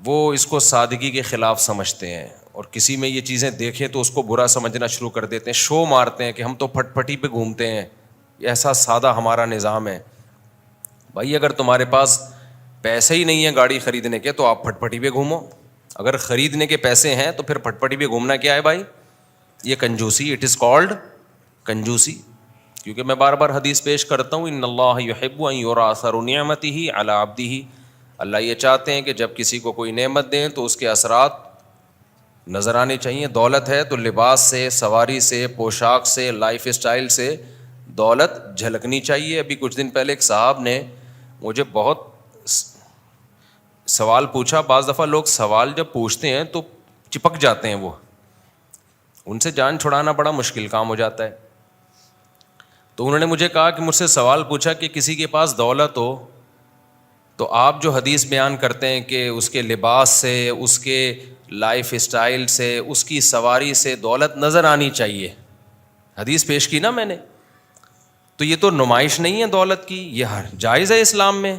وہ اس کو سادگی کے خلاف سمجھتے ہیں, اور کسی میں یہ چیزیں دیکھیں تو اس کو برا سمجھنا شروع کر دیتے ہیں, شو مارتے ہیں کہ ہم تو پھٹ پھٹی پہ گھومتے ہیں, ایسا سادہ ہمارا نظام ہے. بھائی اگر تمہارے پاس پیسے ہی نہیں ہیں گاڑی خریدنے کے تو آپ پھٹ پھٹی پہ گھومو, اگر خریدنے کے پیسے ہیں تو پھر پھٹ پھٹی پہ گھومنا کیا ہے بھائی؟ یہ کنجوسی, اٹ از کالڈ کنجوسی. کیونکہ میں بار بار حدیث پیش کرتا ہوں, ان اللہ یحب ان یری اثر نعمتہ علی عبدہ, اللہ یہ چاہتے ہیں کہ جب کسی کو کوئی نعمت دیں تو اس کے اثرات نظر آنے چاہیے. دولت ہے تو لباس سے, سواری سے, پوشاک سے, لائف اسٹائل سے دولت جھلکنی چاہیے. ابھی کچھ دن پہلے ایک صاحب نے مجھے بہت سوال پوچھا. بعض دفعہ لوگ سوال جب پوچھتے ہیں تو چپک جاتے ہیں, وہ ان سے جان چھڑانا بڑا مشکل کام ہو جاتا ہے. تو انہوں نے مجھے کہا کہ مجھ سے سوال پوچھا کہ کسی کے پاس دولت ہو تو آپ جو حدیث بیان کرتے ہیں کہ اس کے لباس سے, اس کے لائف اسٹائل سے, اس کی سواری سے دولت نظر آنی چاہیے, حدیث پیش کی نا میں نے, تو یہ تو نمائش نہیں ہے دولت کی, یہ جائز ہے اسلام میں.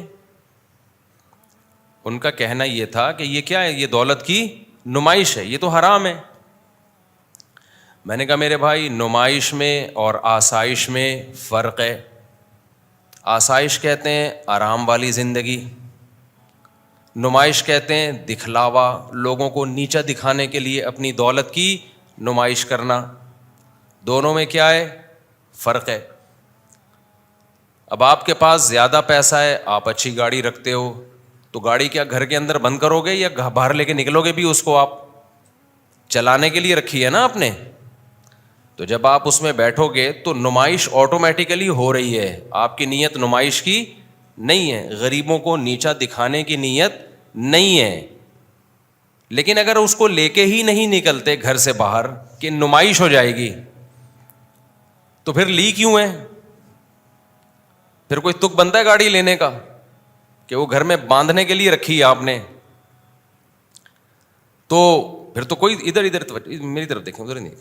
ان کا کہنا یہ تھا کہ یہ کیا ہے, یہ دولت کی نمائش ہے, یہ تو حرام ہے. میں نے کہا میرے بھائی نمائش میں اور آسائش میں فرق ہے. آسائش کہتے ہیں آرام والی زندگی, نمائش کہتے ہیں دکھلاوا, لوگوں کو نیچا دکھانے کے لیے اپنی دولت کی نمائش کرنا. دونوں میں کیا ہے, فرق ہے. اب آپ کے پاس زیادہ پیسہ ہے, آپ اچھی گاڑی رکھتے ہو, تو گاڑی کیا گھر کے اندر بند کرو گے یا باہر لے کے نکلو گے بھی؟ اس کو آپ چلانے کے لیے رکھی ہے نا آپ نے, تو جب آپ اس میں بیٹھو گے تو نمائش آٹومیٹیکلی ہو رہی ہے. آپ کی نیت نمائش کی نہیں ہے, غریبوں کو نیچا دکھانے کی نیت نہیں ہے. لیکن اگر اس کو لے کے ہی نہیں نکلتے گھر سے باہر کہ نمائش ہو جائے گی, تو پھر لی کیوں ہے؟ پھر کوئی تک بنتا ہے گاڑی لینے کا کہ وہ گھر میں باندھنے کے لیے رکھی ہے آپ نے؟ تو پھر تو کوئی ادھر میری طرف دیکھیں, ادھر نہیں,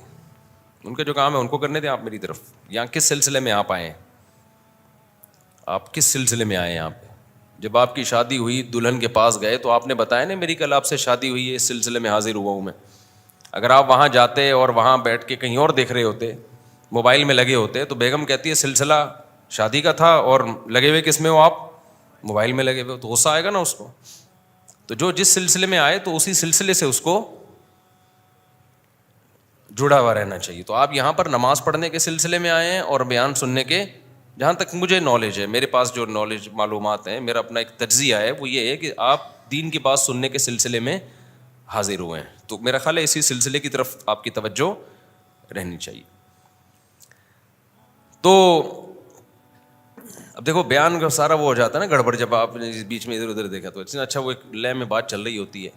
ان کا جو کام ہے ان کو کرنے دیں, آپ میری طرف. یہاں کس سلسلے میں آپ آئے ہیں, آپ کس سلسلے میں آئے ہیں یہاں پہ؟ جب آپ کی شادی ہوئی دلہن کے پاس گئے تو آپ نے بتایا نا میری کل آپ سے شادی ہوئی ہے, اس سلسلے میں حاضر ہوا ہوں میں. اگر آپ وہاں جاتے اور وہاں بیٹھ کے کہیں اور دیکھ رہے ہوتے, موبائل میں لگے ہوتے, تو بیگم کہتی ہے سلسلہ شادی کا تھا اور لگے ہوئے کس میں ہو آپ؟ موبائل میں لگے ہوئے. تو غصہ آئے گا نا اس کو. تو جو جس سلسلے میں آئے تو اسی سلسلے سے اس کو جڑا ہوا رہنا چاہیے. تو آپ یہاں پر نماز پڑھنے کے سلسلے میں آئے ہیں اور بیان سننے کے, جہاں تک مجھے نالج ہے, میرے پاس جو نالج معلومات ہیں, میرا اپنا ایک تجزیہ ہے, وہ یہ ہے کہ آپ دین کی بات سننے کے سلسلے میں حاضر ہوئے ہیں. تو میرا خیال ہے اسی سلسلے کی طرف آپ کی توجہ رہنی چاہیے. تو اب دیکھو بیان کا سارا وہ ہو جاتا ہے نا گڑبڑ, جب آپ نے بیچ میں ادھر ادھر دیکھا تو اچھا وہ ایک لے میں بات چل رہی ہوتی ہے.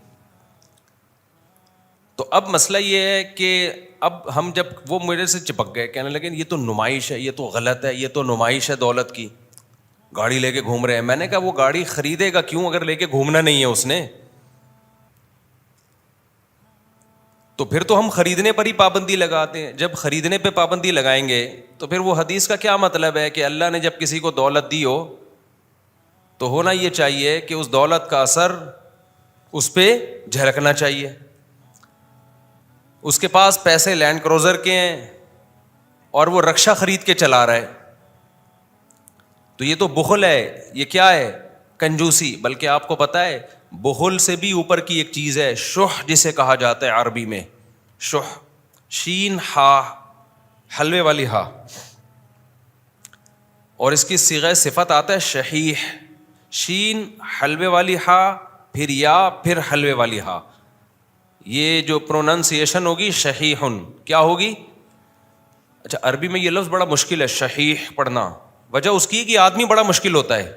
تو اب مسئلہ یہ ہے کہ اب ہم جب وہ میرے سے چپک گئے, کہنے لگے یہ تو نمائش ہے, یہ تو غلط ہے, یہ تو نمائش ہے دولت کی, گاڑی لے کے گھوم رہے ہیں. میں نے کہا وہ گاڑی خریدے گا کیوں اگر لے کے گھومنا نہیں ہے اس نے؟ تو پھر تو ہم خریدنے پر ہی پابندی لگاتے ہیں. جب خریدنے پہ پابندی لگائیں گے تو پھر وہ حدیث کا کیا مطلب ہے کہ اللہ نے جب کسی کو دولت دی ہو تو ہونا یہ چاہیے کہ اس دولت کا اثر اس پہ جھلکنا چاہیے. اس کے پاس پیسے لینڈ کروزر کے ہیں اور وہ رکشا خرید کے چلا رہا ہے, تو یہ تو بخل ہے, یہ کیا ہے؟ کنجوسی. بلکہ آپ کو پتا ہے بخل سے بھی اوپر کی ایک چیز ہے شح, جسے کہا جاتا ہے عربی میں شح, شین ہا, حلوے والی ہا, اور اس کی صیغہ صفت آتا ہے شحیح, شین حلوے والی ہا, پھر یا, پھر حلوے والی ہا. یہ جو پروننسیشن ہوگی شحیحن, کیا ہوگی؟ اچھا عربی میں یہ لفظ بڑا مشکل ہے شحیح پڑھنا, وجہ اس کی کہ آدمی بڑا مشکل ہوتا ہے.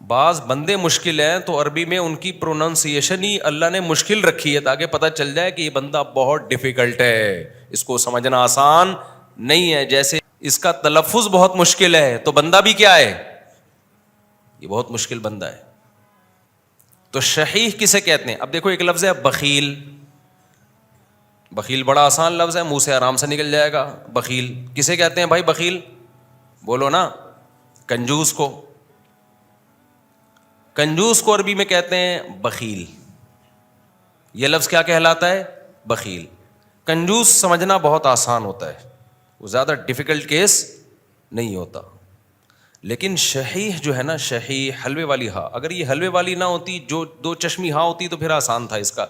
بعض بندے مشکل ہیں تو عربی میں ان کی پروننسیشن ہی اللہ نے مشکل رکھی ہے تاکہ پتہ چل جائے کہ یہ بندہ بہت ڈیفیکلٹ ہے, اس کو سمجھنا آسان نہیں ہے. جیسے اس کا تلفظ بہت مشکل ہے تو بندہ بھی کیا ہے؟ یہ بہت مشکل بندہ ہے. تو شحیح کسے کہتے ہیں؟ اب دیکھو ایک لفظ ہے بخیل, بخیل بڑا آسان لفظ ہے, منہ سے آرام سے نکل جائے گا. بخیل کسے کہتے ہیں بھائی؟ بخیل بولو نا, کنجوس کو. کنجوس کو عربی میں کہتے ہیں بخیل. یہ لفظ کیا کہلاتا ہے؟ بخیل. کنجوس سمجھنا بہت آسان ہوتا ہے, وہ زیادہ ڈیفیکلٹ کیس نہیں ہوتا. لیکن شحیح جو ہے نا, شحیح حلوے والی ہاں, اگر یہ حلوے والی نہ ہوتی, جو دو چشمی ہاں ہوتی تو پھر آسان تھا اس کا,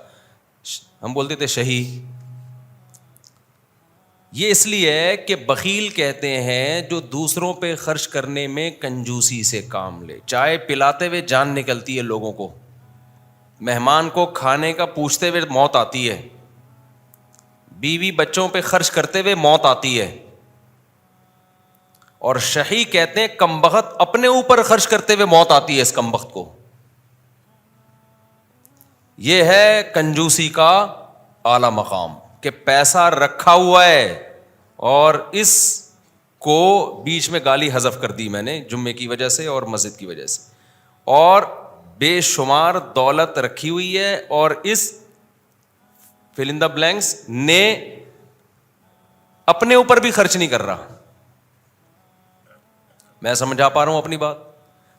ہم بولتے تھے شحیح. یہ اس لیے ہے کہ بخیل کہتے ہیں جو دوسروں پہ خرچ کرنے میں کنجوسی سے کام لے. چائے پلاتے ہوئے جان نکلتی ہے لوگوں کو, مہمان کو کھانے کا پوچھتے ہوئے موت آتی ہے, بیوی بچوں پہ خرچ کرتے ہوئے موت آتی ہے. اور شحیح کہتے ہیں کمبخت اپنے اوپر خرچ کرتے ہوئے موت آتی ہے اس کمبخت کو. یہ ہے کنجوسی کا اعلی مقام کہ پیسہ رکھا ہوا ہے اور اس کو بیچ میں گالی حذف کر دی میں نے جمعے کی وجہ سے اور مسجد کی وجہ سے, اور بے شمار دولت رکھی ہوئی ہے اور اس فل ان دا بلینکس نے اپنے اوپر بھی خرچ نہیں کر رہا. میں سمجھا پا رہا ہوں اپنی بات؟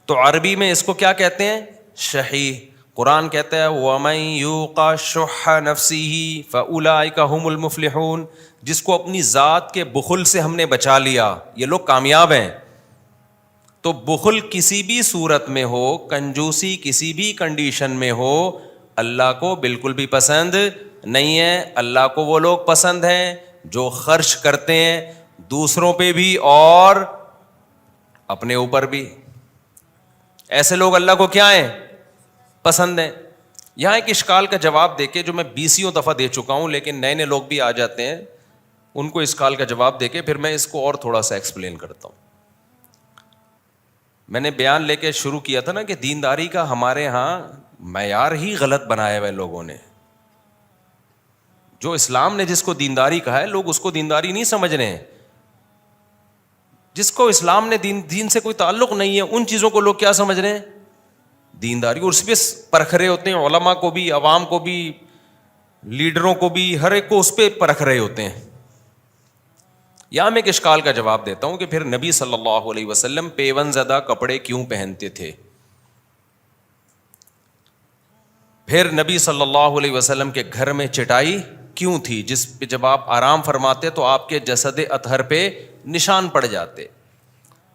تو عربی میں اس کو کیا کہتے ہیں؟ شحیح. قرآن کہتا ہے وَمَن یُوقَ شُحَّ نَفْسِهِ فَأُولَٰئِکَ هُمُ الْمُفْلِحُونَ, جس کو اپنی ذات کے بخل سے ہم نے بچا لیا یہ لوگ کامیاب ہیں. تو بخل کسی بھی صورت میں ہو, کنجوسی کسی بھی کنڈیشن میں ہو, اللہ کو بالکل بھی پسند نہیں ہے. اللہ کو وہ لوگ پسند ہیں جو خرچ کرتے ہیں دوسروں پہ بھی اور اپنے اوپر بھی. ایسے لوگ اللہ کو کیا ہیں؟ پسند ہیں. یہاں ایک اشکال کا جواب دے کے, جو میں 20 دفعہ دے چکا ہوں لیکن نئے نئے لوگ بھی آ جاتے ہیں, ان کو اشکال کا جواب دے کے پھر میں اس کو اور تھوڑا سا ایکسپلین کرتا ہوں. میں نے بیان لے کے شروع کیا تھا نا کہ دینداری کا ہمارے ہاں معیار ہی غلط بنایا ہوا ہے لوگوں نے. جو اسلام نے جس کو دینداری کہا ہے لوگ اس کو دینداری نہیں سمجھ رہے ہیں. جس کو اسلام نے دین سے کوئی تعلق نہیں ہے ان چیزوں کو لوگ کیا سمجھ رہے ہیں؟ دینداری. اور اس پہ پرکھ رہے ہوتے ہیں, علماء کو بھی, عوام کو بھی, لیڈروں کو بھی, ہر ایک کو اس پہ پرکھ رہے ہوتے ہیں. یہاں میں ایک اشکال کا جواب دیتا ہوں کہ پھر نبی صلی اللہ علیہ وسلم پیون زدہ کپڑے کیوں پہنتے تھے؟ پھر نبی صلی اللہ علیہ وسلم کے گھر میں چٹائی کیوں تھی جس پہ جب آپ آرام فرماتے تو آپ کے جسد اطہر پہ نشان پڑ جاتے؟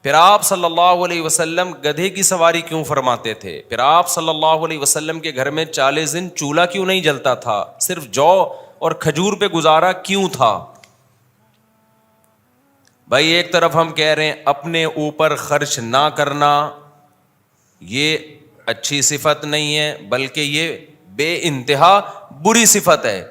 پھر آپ صلی اللہ علیہ وسلم گدھے کی سواری کیوں فرماتے تھے؟ پھر آپ صلی اللہ علیہ وسلم کے گھر میں 40 دن چولہا کیوں نہیں جلتا تھا؟ صرف جو اور کھجور پہ گزارا کیوں تھا؟ بھائی ایک طرف ہم کہہ رہے ہیں اپنے اوپر خرچ نہ کرنا یہ اچھی صفت نہیں ہے بلکہ یہ بے انتہا بری صفت ہے.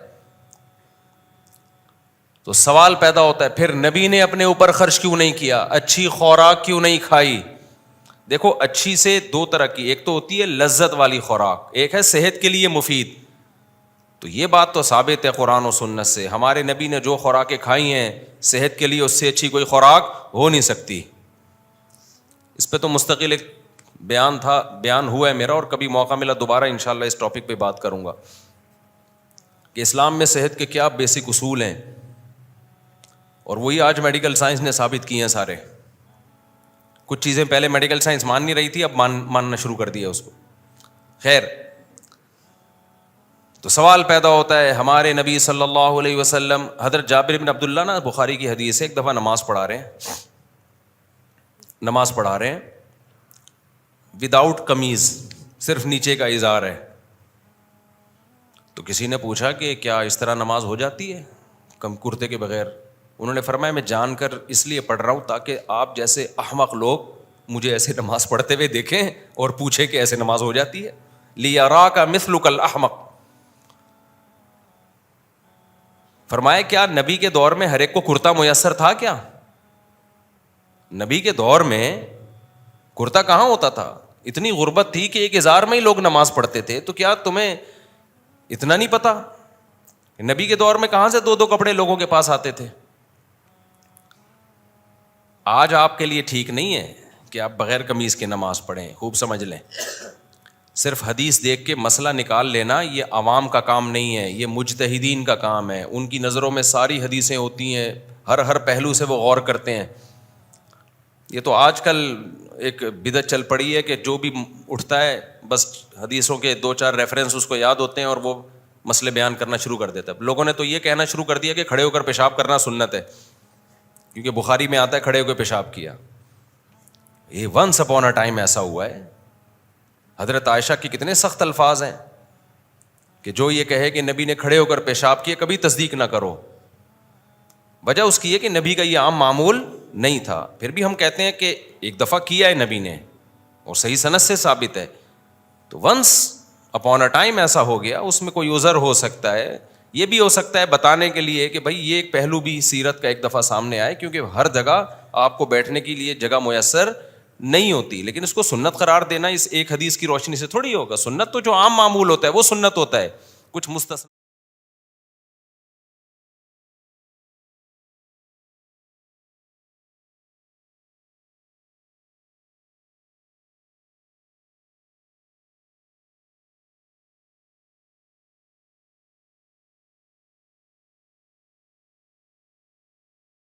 تو سوال پیدا ہوتا ہے پھر نبی نے اپنے اوپر خرچ کیوں نہیں کیا؟ اچھی خوراک کیوں نہیں کھائی؟ دیکھو اچھی سے دو طرح کی, ایک تو ہوتی ہے لذت والی خوراک, ایک ہے صحت کے لیے مفید. تو یہ بات تو ثابت ہے قرآن و سنت سے, ہمارے نبی نے جو خوراکیں کھائی ہیں صحت کے لیے اس سے اچھی کوئی خوراک ہو نہیں سکتی. اس پہ تو مستقل ایک بیان ہوا ہے میرا, اور کبھی موقع ملا دوبارہ انشاءاللہ اس ٹاپک پہ بات کروں گا کہ اسلام میں صحت کے کیا بیسک اصول ہیں, اور وہی آج میڈیکل سائنس نے ثابت کی ہیں سارے. کچھ چیزیں پہلے میڈیکل سائنس مان نہیں رہی تھی, اب ماننا شروع کر دیا اس کو. خیر, تو سوال پیدا ہوتا ہے ہمارے نبی صلی اللہ علیہ وسلم, حضرت جابر بن عبداللہ نا بخاری کی حدیث ہے, ایک دفعہ نماز پڑھا رہے ہیں وداؤٹ قمیض, صرف نیچے کا ازار ہے. تو کسی نے پوچھا کہ کیا اس طرح نماز ہو جاتی ہے کرتے کے بغیر؟ انہوں نے فرمایا میں جان کر اس لیے پڑھ رہا ہوں تاکہ آپ جیسے احمق لوگ مجھے ایسے نماز پڑھتے ہوئے دیکھیں اور پوچھیں کہ ایسے نماز ہو جاتی ہے. لیراک مثلک الاحمق. فرمایا کیا نبی کے دور میں ہر ایک کو کرتا میسر تھا کیا؟ نبی کے دور میں کرتا کہاں ہوتا تھا؟ اتنی غربت تھی کہ ایک ازار میں ہی لوگ نماز پڑھتے تھے. تو کیا تمہیں اتنا نہیں پتا نبی کے دور میں کہاں سے 2 کپڑے لوگوں کے پاس آتے تھے؟ آج آپ کے لیے ٹھیک نہیں ہے کہ آپ بغیر قمیض کے نماز پڑھیں. خوب سمجھ لیں, صرف حدیث دیکھ کے مسئلہ نکال لینا یہ عوام کا کام نہیں ہے, یہ مجتہدین کا کام ہے. ان کی نظروں میں ساری حدیثیں ہوتی ہیں, ہر پہلو سے وہ غور کرتے ہیں. یہ تو آج کل ایک بدعت چل پڑی ہے کہ جو بھی اٹھتا ہے بس حدیثوں کے 2-4 ریفرنس اس کو یاد ہوتے ہیں اور وہ مسئلے بیان کرنا شروع کر دیتا ہے. لوگوں نے تو یہ کہنا شروع کر دیا کہ کھڑے ہو کر پیشاب کرنا سنت ہے, کیونکہ بخاری میں آتا ہے کھڑے ہو کے پیشاب کیا. یہ ونس اپون اے ٹائم ایسا ہوا ہے. حضرت عائشہ کے کتنے سخت الفاظ ہیں کہ جو یہ کہے کہ نبی نے کھڑے ہو کر پیشاب کیے کبھی تصدیق نہ کرو. وجہ اس کی ہے کہ نبی کا یہ عام معمول نہیں تھا. پھر بھی ہم کہتے ہیں کہ ایک دفعہ کیا ہے نبی نے اور صحیح سند سے ثابت ہے, تو ونس اپون اے ٹائم ایسا ہو گیا, اس میں کوئی عذر ہو سکتا ہے. یہ بھی ہو سکتا ہے بتانے کے لیے کہ بھائی یہ ایک پہلو بھی سیرت کا ایک دفعہ سامنے آئے, کیونکہ ہر جگہ آپ کو بیٹھنے کے لیے جگہ میسر نہیں ہوتی. لیکن اس کو سنت قرار دینا اس ایک حدیث کی روشنی سے تھوڑی ہوگا. سنت تو جو عام معمول ہوتا ہے وہ سنت ہوتا ہے, کچھ مستثنا